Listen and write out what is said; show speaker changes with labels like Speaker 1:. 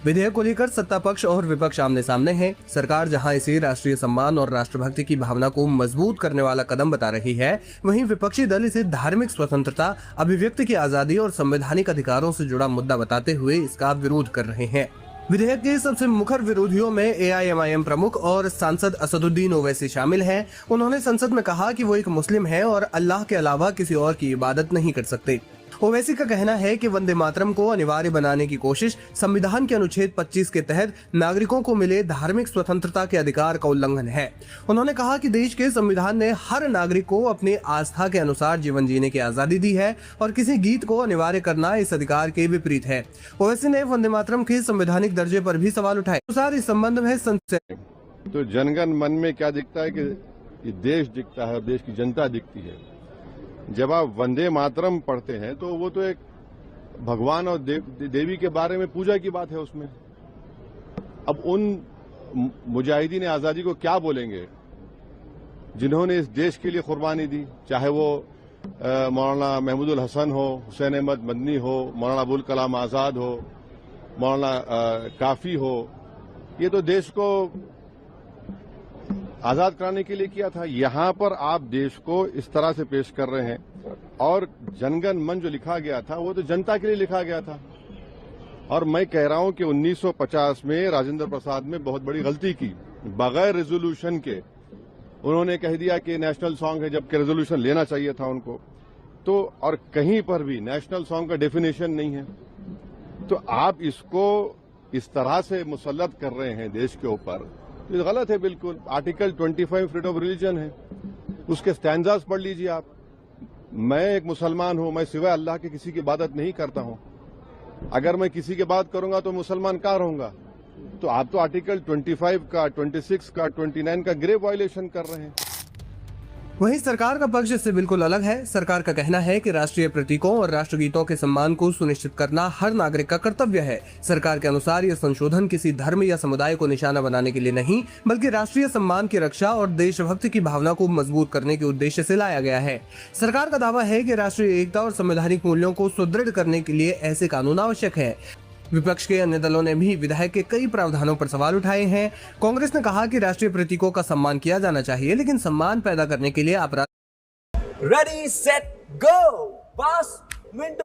Speaker 1: विधेयक को लेकर सत्ता पक्ष और विपक्ष आमने सामने है। सरकार जहां इसे राष्ट्रीय सम्मान और राष्ट्रभक्ति की भावना को मजबूत करने वाला कदम बता रही है, वहीं विपक्षी दल इसे धार्मिक स्वतंत्रता, अभिव्यक्ति की आजादी और संवैधानिक अधिकारों से जुड़ा मुद्दा बताते हुए इसका विरोध कर रहे हैं। विधेयक के सबसे मुखर विरोधियों में AIMIM प्रमुख और सांसद असदुद्दीन ओवैसी शामिल हैं। उन्होंने संसद में कहा कि वो एक मुस्लिम है और अल्लाह के अलावा किसी और की इबादत नहीं कर सकते। ओवैसी का कहना है कि वंदे मातरम को अनिवार्य बनाने की कोशिश संविधान के अनुच्छेद 25 के तहत नागरिकों को मिले धार्मिक स्वतंत्रता के अधिकार का उल्लंघन है। उन्होंने कहा कि देश के संविधान ने हर नागरिक को अपनी आस्था के अनुसार जीवन जीने की आजादी दी है और किसी गीत को अनिवार्य करना इस अधिकार के विपरीत है। ओवैसी ने वंदे मातरम के संवैधानिक दर्जे पर भी सवाल उठाए। इस संबंध में
Speaker 2: तो जनगण मन में क्या दिखता है कि देश दिखता है, देश की जनता दिखती है। जब आप वंदे मातरम पढ़ते हैं तो वो तो एक भगवान और देवी के बारे में पूजा की बात है उसमें। अब उन मुजाहिदीन आजादी को क्या बोलेंगे जिन्होंने इस देश के लिए कुर्बानी दी, चाहे वो मौलाना महमूदुल हसन हो, हुसैन अहमद मदनी हो, मौलाना अबुल कलाम आजाद हो, मौलाना काफी हो। ये तो देश को आजाद कराने के लिए किया था। यहां पर आप देश को इस तरह से पेश कर रहे हैं। और जनगण मन जो लिखा गया था वो तो जनता के लिए लिखा गया था। और मैं कह रहा हूं कि 1950 में राजेंद्र प्रसाद ने बहुत बड़ी गलती की। बगैर रेजोल्यूशन के उन्होंने कह दिया कि नेशनल सॉन्ग है, जबकि रेजोल्यूशन लेना चाहिए था उनको। तो और कहीं पर भी नेशनल सॉन्ग का डेफिनेशन नहीं है। तो आप इसको इस तरह से मुसल्लत कर रहे हैं देश के ऊपर, ये गलत है बिल्कुल। आर्टिकल 25 फ्रीडम ऑफ रिलीजन है, उसके स्टैंजास पढ़ लीजिए आप। मैं एक मुसलमान हूं, मैं सिवाय अल्लाह के किसी की इबादत नहीं करता हूं। अगर मैं किसी की बात करूंगा तो मुसलमान कहाँ रहूंगा? तो आप तो आर्टिकल 25 का, 26 का, 29 का ग्रेव वायलेशन कर रहे हैं।
Speaker 1: वहीं सरकार का पक्ष इससे बिल्कुल अलग है। सरकार का कहना है कि राष्ट्रीय प्रतीकों और राष्ट्रगीतों के सम्मान को सुनिश्चित करना हर नागरिक का कर्तव्य है। सरकार के अनुसार यह संशोधन किसी धर्म या समुदाय को निशाना बनाने के लिए नहीं, बल्कि राष्ट्रीय सम्मान की रक्षा और देशभक्ति की भावना को मजबूत करने के उद्देश्य से लाया गया है। सरकार का दावा है कि राष्ट्रीय एकता और संवैधानिक मूल्यों को सुदृढ़ करने के लिए ऐसे कानून आवश्यक है। विपक्ष के अन्य दलों ने भी विधेयक के कई प्रावधानों पर सवाल उठाए हैं। कांग्रेस ने कहा कि राष्ट्रीय प्रतीकों का सम्मान किया जाना चाहिए, लेकिन सम्मान पैदा करने के लिए अपराध
Speaker 3: रेडी सेट गो 5 मिनट